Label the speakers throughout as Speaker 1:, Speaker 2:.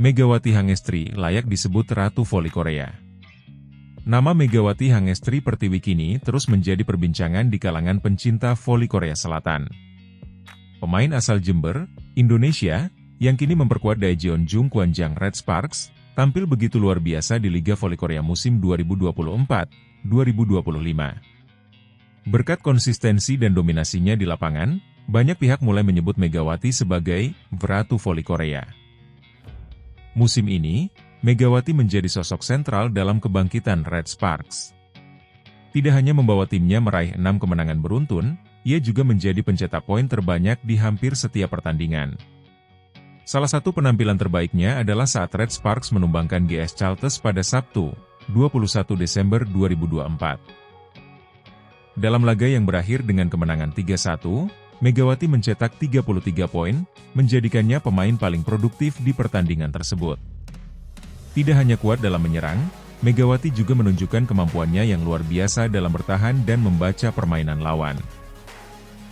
Speaker 1: Megawati Hangestri layak disebut Ratu Voli Korea. Nama Megawati Hangestri Pertiwi kini terus menjadi perbincangan di kalangan pencinta voli Korea Selatan. Pemain asal Jember, Indonesia, yang kini memperkuat Daejeon Gwanjang Red Sparks, tampil begitu luar biasa di Liga Voli Korea musim 2024-2025. Berkat konsistensi dan dominasinya di lapangan, banyak pihak mulai menyebut Megawati sebagai Ratu Voli Korea. Musim ini, Megawati menjadi sosok sentral dalam kebangkitan Red Sparks. Tidak hanya membawa timnya meraih 6 kemenangan beruntun, ia juga menjadi pencetak poin terbanyak di hampir setiap pertandingan. Salah satu penampilan terbaiknya adalah saat Red Sparks menumbangkan GS Chalters pada Sabtu, 21 Desember 2024. Dalam laga yang berakhir dengan kemenangan 3-1, Megawati mencetak 33 poin, menjadikannya pemain paling produktif di pertandingan tersebut. Tidak hanya kuat dalam menyerang, Megawati juga menunjukkan kemampuannya yang luar biasa dalam bertahan dan membaca permainan lawan.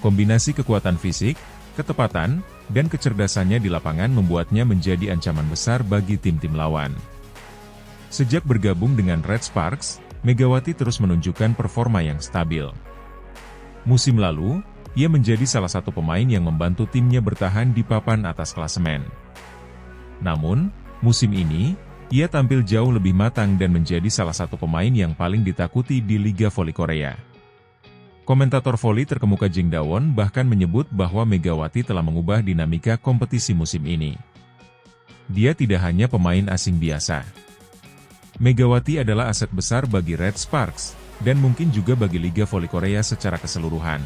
Speaker 1: Kombinasi kekuatan fisik, ketepatan, dan kecerdasannya di lapangan membuatnya menjadi ancaman besar bagi tim-tim lawan. Sejak bergabung dengan Red Sparks, Megawati terus menunjukkan performa yang stabil. Musim lalu, ia menjadi salah satu pemain yang membantu timnya bertahan di papan atas klasemen. Namun, musim ini, ia tampil jauh lebih matang dan menjadi salah satu pemain yang paling ditakuti di Liga Voli Korea. Komentator voli terkemuka Jing Dawon bahkan menyebut bahwa Megawati telah mengubah dinamika kompetisi musim ini. Dia tidak hanya pemain asing biasa. Megawati adalah aset besar bagi Red Sparks, dan mungkin juga bagi Liga Voli Korea secara keseluruhan.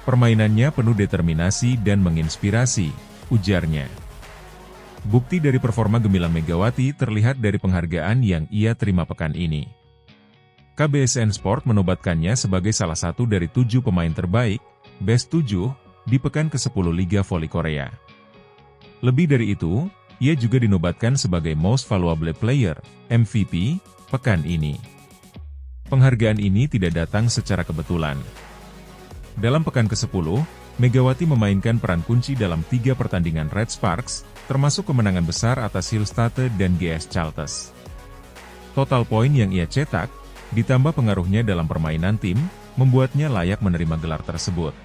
Speaker 1: Permainannya penuh determinasi dan menginspirasi, ujarnya. Bukti dari performa gemilang Megawati terlihat dari penghargaan yang ia terima pekan ini. KBSN Sport menobatkannya sebagai salah satu dari 7 pemain terbaik, Best 7, di pekan ke-10 Liga Voli Korea. Lebih dari itu, ia juga dinobatkan sebagai Most Valuable Player, MVP, pekan ini. Penghargaan ini tidak datang secara kebetulan. Dalam pekan ke-10, Megawati memainkan peran kunci dalam 3 pertandingan Red Sparks, termasuk kemenangan besar atas Hillstate dan GS Chalters. Total poin yang ia cetak, ditambah pengaruhnya dalam permainan tim, membuatnya layak menerima gelar tersebut.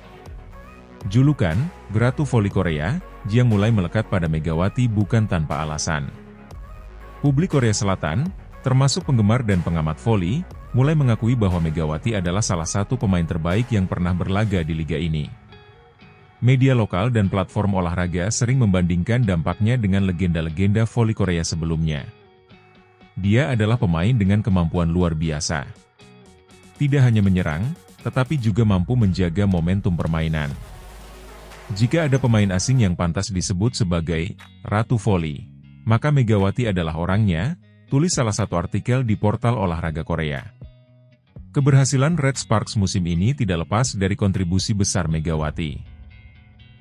Speaker 1: Julukan, Ratu Voli Korea, yang mulai melekat pada Megawati bukan tanpa alasan. Publik Korea Selatan, termasuk penggemar dan pengamat voli, mulai mengakui bahwa Megawati adalah salah satu pemain terbaik yang pernah berlaga di liga ini. Media lokal dan platform olahraga sering membandingkan dampaknya dengan legenda-legenda voli Korea sebelumnya. Dia adalah pemain dengan kemampuan luar biasa. Tidak hanya menyerang, tetapi juga mampu menjaga momentum permainan. Jika ada pemain asing yang pantas disebut sebagai Ratu Voli, maka Megawati adalah orangnya, tulis salah satu artikel di portal olahraga Korea. Keberhasilan Red Sparks musim ini tidak lepas dari kontribusi besar Megawati.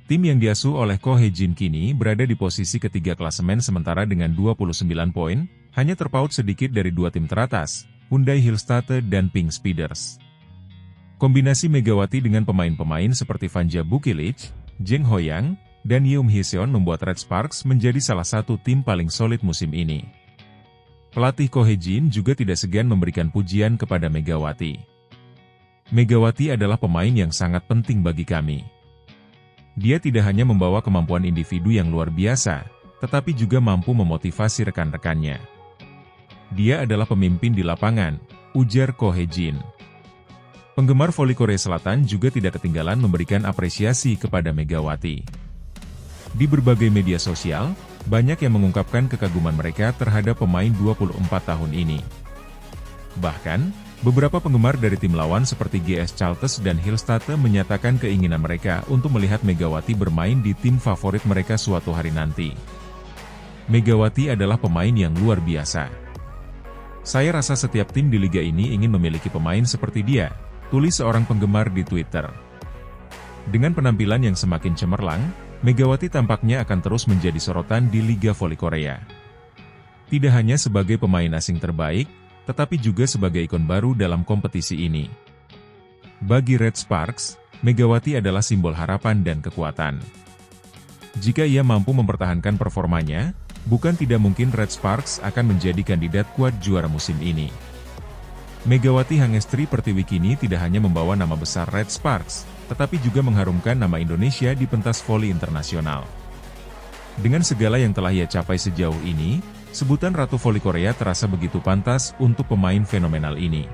Speaker 1: Tim yang diasuh oleh Ko Hye-jin kini berada di posisi ketiga klasemen sementara dengan 29 poin, hanya terpaut sedikit dari 2 tim teratas, Hyundai Hillstate dan Pink Speeders. Kombinasi Megawati dengan pemain-pemain seperti Vanja Bukilic, Jeng Hoyang, dan Yeom Hee-seon membuat Red Sparks menjadi salah satu tim paling solid musim ini. Pelatih Ko Hye-jin juga tidak segan memberikan pujian kepada Megawati. Megawati adalah pemain yang sangat penting bagi kami. Dia tidak hanya membawa kemampuan individu yang luar biasa, tetapi juga mampu memotivasi rekan-rekannya. Dia adalah pemimpin di lapangan, ujar Ko Hye-jin. Penggemar voli Korea Selatan juga tidak ketinggalan memberikan apresiasi kepada Megawati. Di berbagai media sosial, banyak yang mengungkapkan kekaguman mereka terhadap pemain 24 tahun ini. Bahkan, beberapa penggemar dari tim lawan seperti GS Chalters dan Hillstate menyatakan keinginan mereka untuk melihat Megawati bermain di tim favorit mereka suatu hari nanti. Megawati adalah pemain yang luar biasa. Saya rasa setiap tim di liga ini ingin memiliki pemain seperti dia, tulis seorang penggemar di Twitter. Dengan penampilan yang semakin cemerlang, Megawati tampaknya akan terus menjadi sorotan di Liga Voli Korea. Tidak hanya sebagai pemain asing terbaik, tetapi juga sebagai ikon baru dalam kompetisi ini. Bagi Red Sparks, Megawati adalah simbol harapan dan kekuatan. Jika ia mampu mempertahankan performanya, Bukan tidak mungkin Red Sparks akan menjadi kandidat kuat juara musim ini. Megawati Hangestri Pertiwi kini tidak hanya membawa nama besar Red Sparks, tetapi juga mengharumkan nama Indonesia di pentas voli internasional. Dengan segala yang telah ia capai sejauh ini, sebutan Ratu Voli Korea terasa begitu pantas untuk pemain fenomenal ini.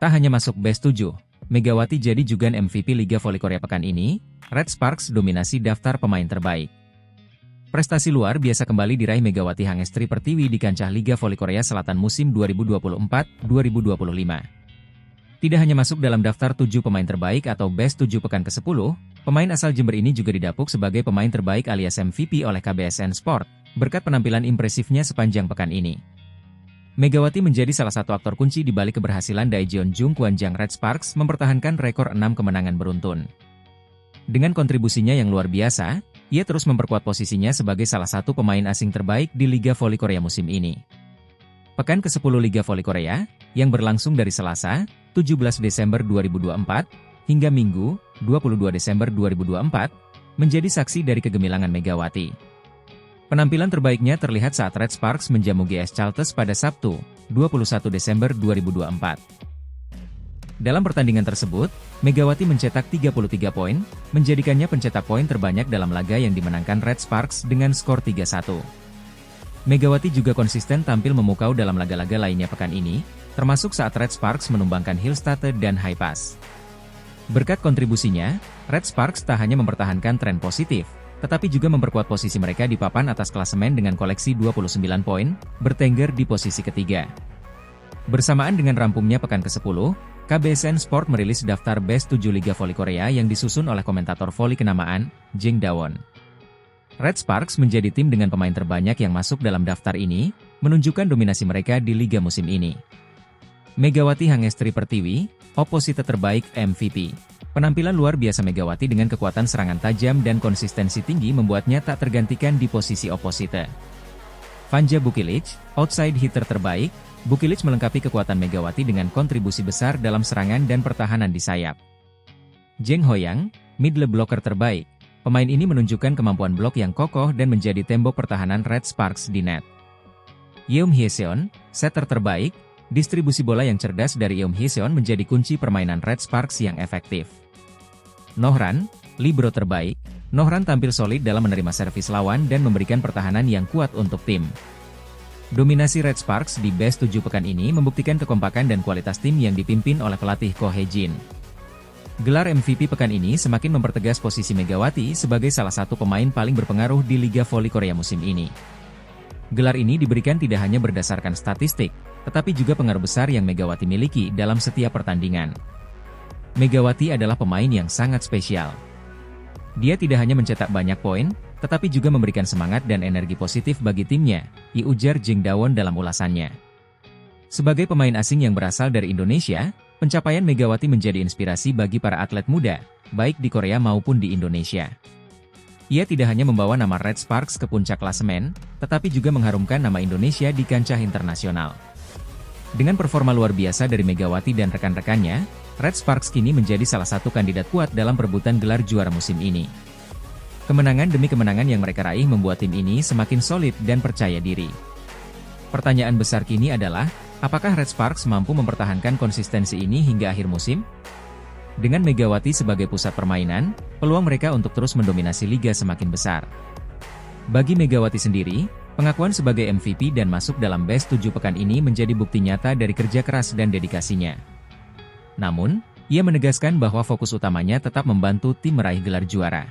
Speaker 2: Tak hanya masuk Best 7, Megawati jadi juga MVP Liga Voli Korea pekan ini, Red Sparks dominasi daftar pemain terbaik. Prestasi luar biasa kembali diraih Megawati Hangestri Pertiwi di kancah Liga Voli Korea Selatan musim 2024-2025. Tidak hanya masuk dalam daftar 7 pemain terbaik atau Best 7 pekan ke-10, pemain asal Jember ini juga didapuk sebagai pemain terbaik alias MVP oleh KBSN Sport, berkat penampilan impresifnya sepanjang pekan ini. Megawati menjadi salah satu aktor kunci di balik keberhasilan Daejeon Jung Kwanjang Red Sparks mempertahankan rekor 6 kemenangan beruntun. Dengan kontribusinya yang luar biasa, ia terus memperkuat posisinya sebagai salah satu pemain asing terbaik di Liga Voli Korea musim ini. Pekan ke-10 Liga Voli Korea, yang berlangsung dari Selasa, 17 Desember 2024, hingga Minggu, 22 Desember 2024, menjadi saksi dari kegemilangan Megawati. Penampilan terbaiknya terlihat saat Red Sparks menjamu GS Chalters pada Sabtu, 21 Desember 2024. Dalam pertandingan tersebut, Megawati mencetak 33 poin, menjadikannya pencetak poin terbanyak dalam laga yang dimenangkan Red Sparks dengan skor 3-1. Megawati juga konsisten tampil memukau dalam laga-laga lainnya pekan ini, termasuk saat Red Sparks menumbangkan Hillstate dan High Pass. Berkat kontribusinya, Red Sparks tak hanya mempertahankan tren positif, tetapi juga memperkuat posisi mereka di papan atas klasemen dengan koleksi 29 poin, bertengger di posisi ketiga. Bersamaan dengan rampungnya pekan ke-10, KBSN Sport merilis daftar Best 7 Liga Voli Korea yang disusun oleh komentator voli kenamaan, Jing Dawon. Red Sparks menjadi tim dengan pemain terbanyak yang masuk dalam daftar ini, menunjukkan dominasi mereka di liga musim ini. Megawati Hangestri Pertiwi, oposite terbaik MVP. Penampilan luar biasa Megawati dengan kekuatan serangan tajam dan konsistensi tinggi membuatnya tak tergantikan di posisi oposite. Vanja Bukilic, outside hitter terbaik, Bukilic melengkapi kekuatan Megawati dengan kontribusi besar dalam serangan dan pertahanan di sayap. Jeng Hoyang, middle blocker terbaik. Pemain ini menunjukkan kemampuan blok yang kokoh dan menjadi tembok pertahanan Red Sparks di net. Yeom Hyeseon, setter terbaik, distribusi bola yang cerdas dari Yeom Hyeseon menjadi kunci permainan Red Sparks yang efektif. Nohran, libero terbaik, Nohran tampil solid dalam menerima servis lawan dan memberikan pertahanan yang kuat untuk tim. Dominasi Red Sparks di Best 7 pekan ini membuktikan kekompakan dan kualitas tim yang dipimpin oleh pelatih Ko Hye-jin. Gelar MVP pekan ini semakin mempertegas posisi Megawati sebagai salah satu pemain paling berpengaruh di Liga Voli Korea musim ini. Gelar ini diberikan tidak hanya berdasarkan statistik, tetapi juga pengaruh besar yang Megawati miliki dalam setiap pertandingan. Megawati adalah pemain yang sangat spesial. Dia tidak hanya mencetak banyak poin, tetapi juga memberikan semangat dan energi positif bagi timnya, ujar Jing Dawon dalam ulasannya. Sebagai pemain asing yang berasal dari Indonesia, pencapaian Megawati menjadi inspirasi bagi para atlet muda, baik di Korea maupun di Indonesia. Ia tidak hanya membawa nama Red Sparks ke puncak klasemen, tetapi juga mengharumkan nama Indonesia di kancah internasional. Dengan performa luar biasa dari Megawati dan rekan-rekannya, Red Sparks kini menjadi salah satu kandidat kuat dalam perebutan gelar juara musim ini. Kemenangan demi kemenangan yang mereka raih membuat tim ini semakin solid dan percaya diri. Pertanyaan besar kini adalah, apakah Red Sparks mampu mempertahankan konsistensi ini hingga akhir musim? Dengan Megawati sebagai pusat permainan, peluang mereka untuk terus mendominasi liga semakin besar. Bagi Megawati sendiri, pengakuan sebagai MVP dan masuk dalam Best 7 pekan ini menjadi bukti nyata dari kerja keras dan dedikasinya. Namun, ia menegaskan bahwa fokus utamanya tetap membantu tim meraih gelar juara.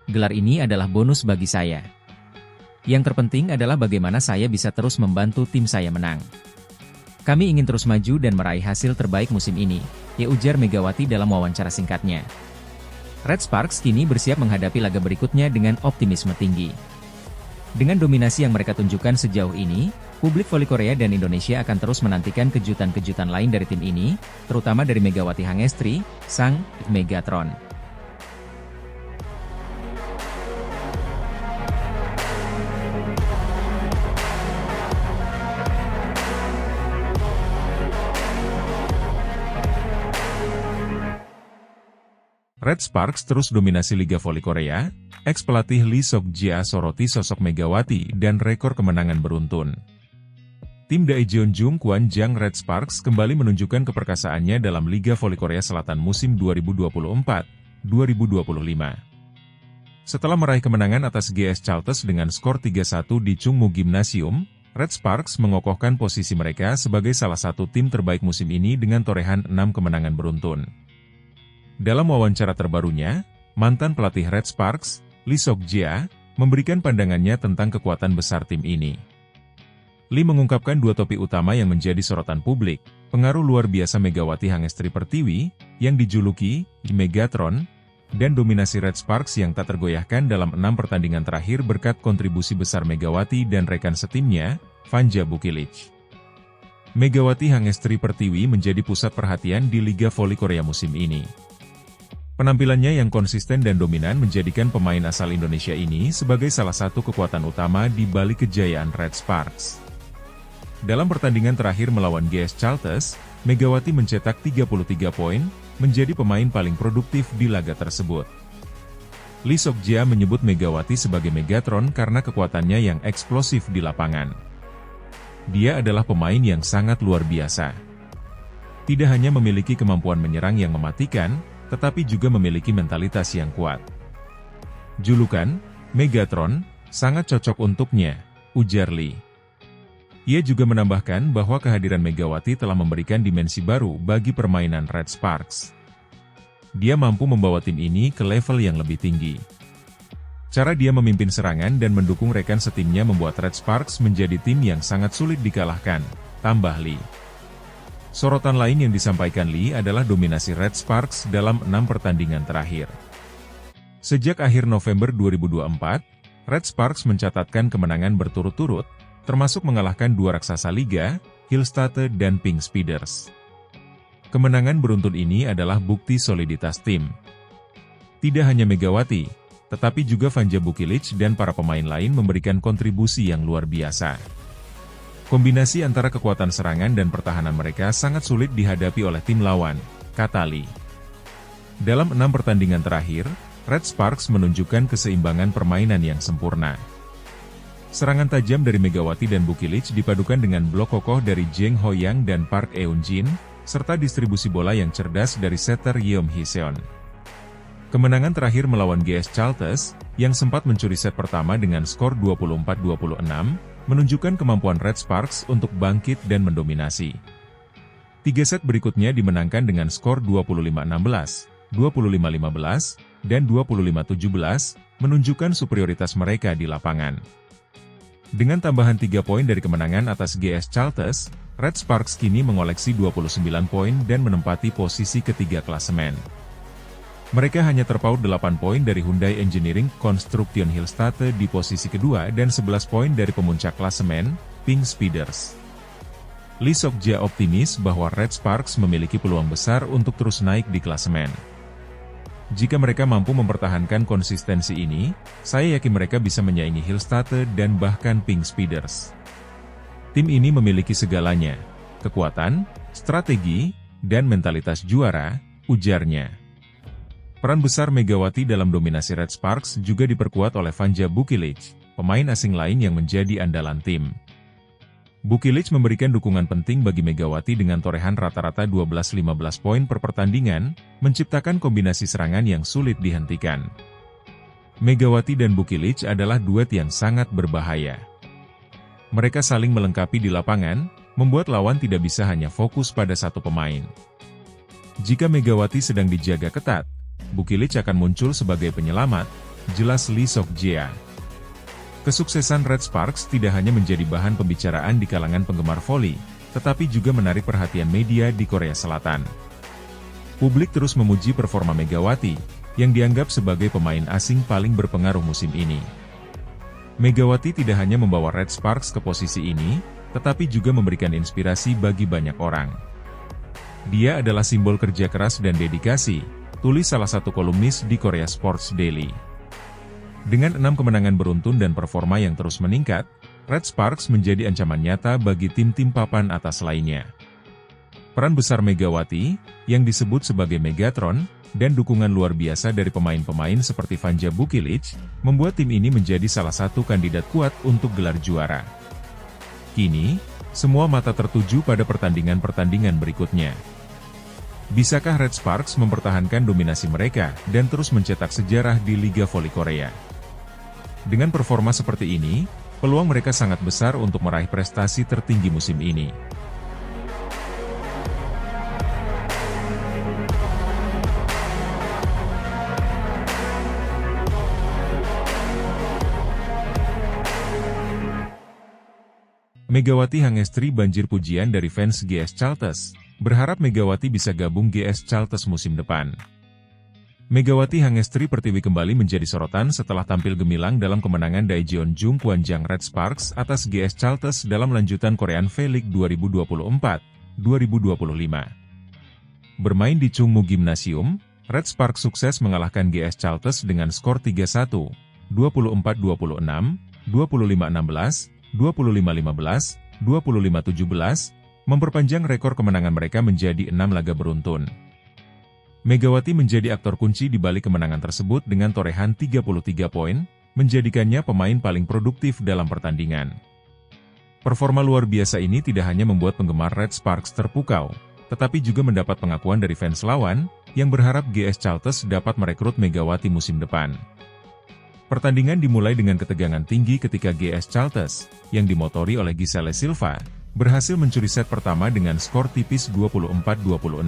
Speaker 2: Gelar ini adalah bonus bagi saya. Yang terpenting adalah bagaimana saya bisa terus membantu tim saya menang. Kami ingin terus maju dan meraih hasil terbaik musim ini, ujar Megawati dalam wawancara singkatnya. Red Sparks kini bersiap menghadapi laga berikutnya dengan optimisme tinggi. Dengan dominasi yang mereka tunjukkan sejauh ini, publik voli Korea dan Indonesia akan terus menantikan kejutan-kejutan lain dari tim ini, terutama dari Megawati Hangestri, sang Megatron.
Speaker 1: Red Sparks terus dominasi Liga Voli Korea, ex-pelatih Lee Sok-jae soroti sosok Megawati dan rekor kemenangan beruntun. Tim Daejeon Jungkwan-jang Red Sparks kembali menunjukkan keperkasaannya dalam Liga Voli Korea Selatan musim 2024-2025. Setelah meraih kemenangan atas GS Chalters dengan skor 3-1 di Chungmu Gymnasium, Red Sparks mengokohkan posisi mereka sebagai salah satu tim terbaik musim ini dengan torehan 6 kemenangan beruntun. Dalam wawancara terbarunya, mantan pelatih Red Sparks, Lee Sok-jae, memberikan pandangannya tentang kekuatan besar tim ini. Lee mengungkapkan dua topik utama yang menjadi sorotan publik, pengaruh luar biasa Megawati Hangestri Pertiwi, yang dijuluki Megatron, dan dominasi Red Sparks yang tak tergoyahkan dalam 6 pertandingan terakhir berkat kontribusi besar Megawati dan rekan setimnya, Vanja Bukilic. Megawati Hangestri Pertiwi menjadi pusat perhatian di Liga Voli Korea musim ini. Penampilannya yang konsisten dan dominan menjadikan pemain asal Indonesia ini sebagai salah satu kekuatan utama di balik kejayaan Red Sparks. Dalam pertandingan terakhir melawan GS Chalters, Megawati mencetak 33 poin, menjadi pemain paling produktif di laga tersebut. Lee Sok-jae menyebut Megawati sebagai Megatron karena kekuatannya yang eksplosif di lapangan. Dia adalah pemain yang sangat luar biasa. Tidak hanya memiliki kemampuan menyerang yang mematikan, tetapi juga memiliki mentalitas yang kuat. Julukan, Megatron, sangat cocok untuknya, ujar Lee. Ia juga menambahkan bahwa kehadiran Megawati telah memberikan dimensi baru bagi permainan Red Sparks. Dia mampu membawa tim ini ke level yang lebih tinggi. Cara dia memimpin serangan dan mendukung rekan setimnya membuat Red Sparks menjadi tim yang sangat sulit dikalahkan, tambah Lee. Sorotan lain yang disampaikan Lee adalah dominasi Red Sparks dalam 6 pertandingan terakhir. Sejak akhir November 2024, Red Sparks mencatatkan kemenangan berturut-turut, termasuk mengalahkan dua raksasa liga, Hillstatte dan Pink Speeders. Kemenangan beruntun ini adalah bukti soliditas tim. Tidak hanya Megawati, tetapi juga Vanja Bukilic dan para pemain lain memberikan kontribusi yang luar biasa. Kombinasi antara kekuatan serangan dan pertahanan mereka sangat sulit dihadapi oleh tim lawan, kata Lee. Dalam 6 pertandingan terakhir, Red Sparks menunjukkan keseimbangan permainan yang sempurna. Serangan tajam dari Megawati dan Bukilic dipadukan dengan blok kokoh dari Jeng Hoyang dan Park Eun-jin, serta distribusi bola yang cerdas dari setter Yeom Hee-seon. Kemenangan terakhir melawan GS Chalters, yang sempat mencuri set pertama dengan skor 24-26, menunjukkan kemampuan Red Sparks untuk bangkit dan mendominasi. 3 set berikutnya dimenangkan dengan skor 25-16, 25-15, dan 25-17, menunjukkan superioritas mereka di lapangan. Dengan tambahan 3 poin dari kemenangan atas GS Chalters, Red Sparks kini mengoleksi 29 poin dan menempati posisi ketiga klasemen. Mereka hanya terpaut 8 poin dari Hyundai Engineering Construction Hillstatte di posisi kedua dan 11 poin dari pemuncak klasemen, Pink Speeders. Lee Sok-jae optimis bahwa Red Sparks memiliki peluang besar untuk terus naik di klasemen. Jika mereka mampu mempertahankan konsistensi ini, saya yakin mereka bisa menyaingi Hillstatte dan bahkan Pink Speeders. Tim ini memiliki segalanya, kekuatan, strategi, dan mentalitas juara, ujarnya. Peran besar Megawati dalam dominasi Red Sparks juga diperkuat oleh Vanja Bukilic, pemain asing lain yang menjadi andalan tim. Bukilic memberikan dukungan penting bagi Megawati dengan torehan rata-rata 12-15 poin per pertandingan, menciptakan kombinasi serangan yang sulit dihentikan. Megawati dan Bukilic adalah duet yang sangat berbahaya. Mereka saling melengkapi di lapangan, membuat lawan tidak bisa hanya fokus pada satu pemain. Jika Megawati sedang dijaga ketat, Bukilic akan muncul sebagai penyelamat, jelas Lee Sok-jae. Kesuksesan Red Sparks tidak hanya menjadi bahan pembicaraan di kalangan penggemar voli, tetapi juga menarik perhatian media di Korea Selatan. Publik terus memuji performa Megawati, yang dianggap sebagai pemain asing paling berpengaruh musim ini. Megawati tidak hanya membawa Red Sparks ke posisi ini, tetapi juga memberikan inspirasi bagi banyak orang. Dia adalah simbol kerja keras dan dedikasi, tulis salah satu kolumnis di Korea Sports Daily. Dengan 6 kemenangan beruntun dan performa yang terus meningkat, Red Sparks menjadi ancaman nyata bagi tim-tim papan atas lainnya. Peran besar Megawati, yang disebut sebagai Megatron, dan dukungan luar biasa dari pemain-pemain seperti Vanja Bukilic, membuat tim ini menjadi salah satu kandidat kuat untuk gelar juara. Kini, semua mata tertuju pada pertandingan-pertandingan berikutnya. Bisakah Red Sparks mempertahankan dominasi mereka dan terus mencetak sejarah di Liga Voli Korea? Dengan performa seperti ini, peluang mereka sangat besar untuk meraih prestasi tertinggi musim ini. Megawati Hangestri banjir pujian dari fans GS Chalters, berharap Megawati bisa gabung GS Chalters musim depan. Megawati Hangestri Pertiwi kembali menjadi sorotan setelah tampil gemilang dalam kemenangan Daejeon Jungkwanjang Red Sparks atas GS Chalters dalam lanjutan Korean V-League 2024-2025. Bermain di Chungmu Gymnasium, Red Sparks sukses mengalahkan GS Chalters dengan skor 3-1, 24-26, 25-16, 25-15, 25-17, memperpanjang rekor kemenangan mereka menjadi 6 laga beruntun. Megawati menjadi aktor kunci di balik kemenangan tersebut dengan torehan 33 poin, menjadikannya pemain paling produktif dalam pertandingan. Performa luar biasa ini tidak hanya membuat penggemar Red Sparks terpukau, tetapi juga mendapat pengakuan dari fans lawan, yang berharap GS Chalters dapat merekrut Megawati musim depan. Pertandingan dimulai dengan ketegangan tinggi ketika GS Chalters, yang dimotori oleh Giselle Silva, berhasil mencuri set pertama dengan skor tipis 24-26.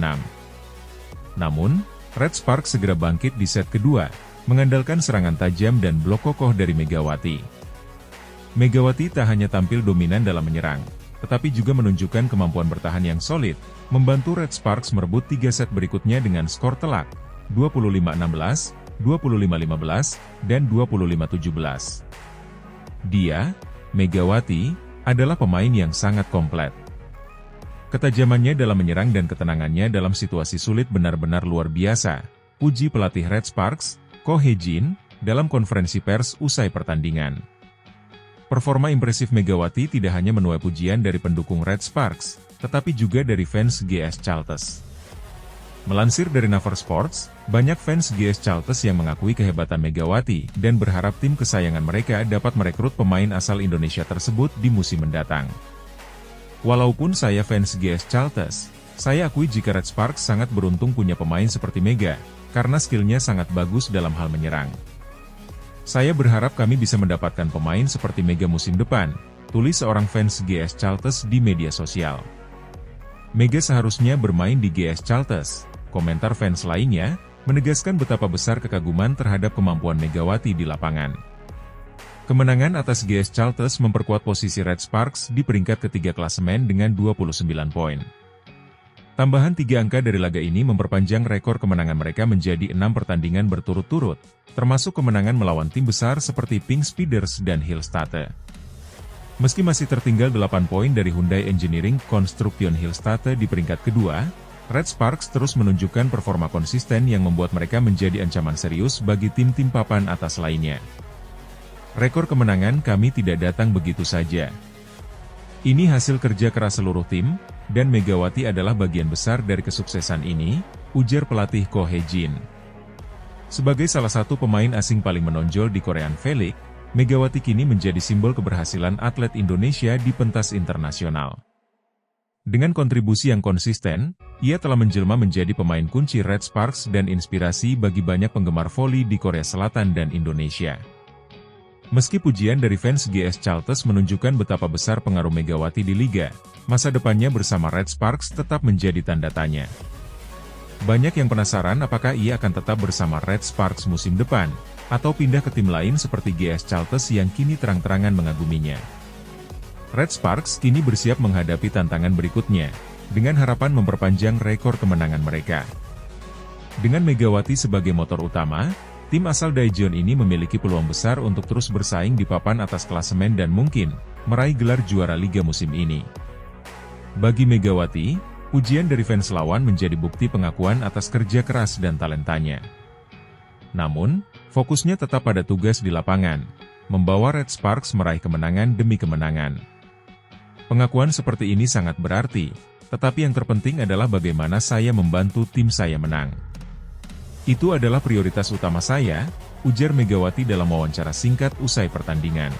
Speaker 1: Namun, Red Sparks segera bangkit di set kedua, mengandalkan serangan tajam dan blok kokoh dari Megawati. Megawati tak hanya tampil dominan dalam menyerang, tetapi juga menunjukkan kemampuan bertahan yang solid, membantu Red Sparks merebut 3 set berikutnya dengan skor telak, 25-16, 25-15, dan 25-17. Dia, Megawati, adalah pemain yang sangat komplit. Ketajamannya dalam menyerang dan ketenangannya dalam situasi sulit benar-benar luar biasa, puji pelatih Red Sparks, Ko Hye-jin, dalam konferensi pers usai pertandingan. Performa impresif Megawati tidak hanya menuai pujian dari pendukung Red Sparks, tetapi juga dari fans GS Chalters. Melansir dari Naver Sports, banyak fans GS Chalters yang mengakui kehebatan Megawati dan berharap tim kesayangan mereka dapat merekrut pemain asal Indonesia tersebut di musim mendatang. Walaupun saya fans GS Chalters, saya akui jika Red Sparks sangat beruntung punya pemain seperti Mega, karena skillnya sangat bagus dalam hal menyerang. Saya berharap kami bisa mendapatkan pemain seperti Mega musim depan, tulis seorang fans GS Chalters di media sosial. Mega seharusnya bermain di GS Chalters. Komentar fans lainnya, menegaskan betapa besar kekaguman terhadap kemampuan Megawati di lapangan. Kemenangan atas GS Chalters memperkuat posisi Red Sparks di peringkat ketiga klasemen dengan 29 poin. Tambahan 3 angka dari laga ini memperpanjang rekor kemenangan mereka menjadi 6 pertandingan berturut-turut, termasuk kemenangan melawan tim besar seperti Pink Speeders dan Hillstate. Meski masih tertinggal 8 poin dari Hyundai Engineering Construction Hillstate di peringkat kedua, Red Sparks terus menunjukkan performa konsisten yang membuat mereka menjadi ancaman serius bagi tim-tim papan atas lainnya. Rekor kemenangan kami tidak datang begitu saja. Ini hasil kerja keras seluruh tim, dan Megawati adalah bagian besar dari kesuksesan ini, ujar pelatih Ko Hye-jin. Sebagai salah satu pemain asing paling menonjol di Korean V-League, Megawati kini menjadi simbol keberhasilan atlet Indonesia di pentas internasional. Dengan kontribusi yang konsisten, ia telah menjelma menjadi pemain kunci Red Sparks dan inspirasi bagi banyak penggemar voli di Korea Selatan dan Indonesia. Meski pujian dari fans GS Chalters menunjukkan betapa besar pengaruh Megawati di liga, masa depannya bersama Red Sparks tetap menjadi tanda tanya. Banyak yang penasaran apakah ia akan tetap bersama Red Sparks musim depan, atau pindah ke tim lain seperti GS Chalters yang kini terang-terangan mengaguminya. Red Sparks kini bersiap menghadapi tantangan berikutnya, dengan harapan memperpanjang rekor kemenangan mereka. Dengan Megawati sebagai motor utama, tim asal Daejeon ini memiliki peluang besar untuk terus bersaing di papan atas klasemen dan mungkin meraih gelar juara liga musim ini. Bagi Megawati, pujian dari fans lawan menjadi bukti pengakuan atas kerja keras dan talentanya. Namun, fokusnya tetap pada tugas di lapangan, membawa Red Sparks meraih kemenangan demi kemenangan. Pengakuan seperti ini sangat berarti, Tetapi yang terpenting adalah bagaimana saya membantu tim saya menang. Itu adalah prioritas utama saya, ujar Megawati dalam wawancara singkat usai pertandingan.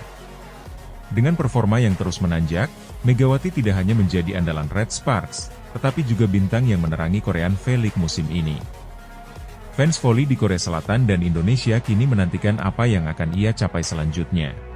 Speaker 1: Dengan performa yang terus menanjak, Megawati tidak hanya menjadi andalan Red Sparks, tetapi juga bintang yang menerangi Korean V-League musim ini. Fans voli di Korea Selatan dan Indonesia kini menantikan apa yang akan ia capai selanjutnya.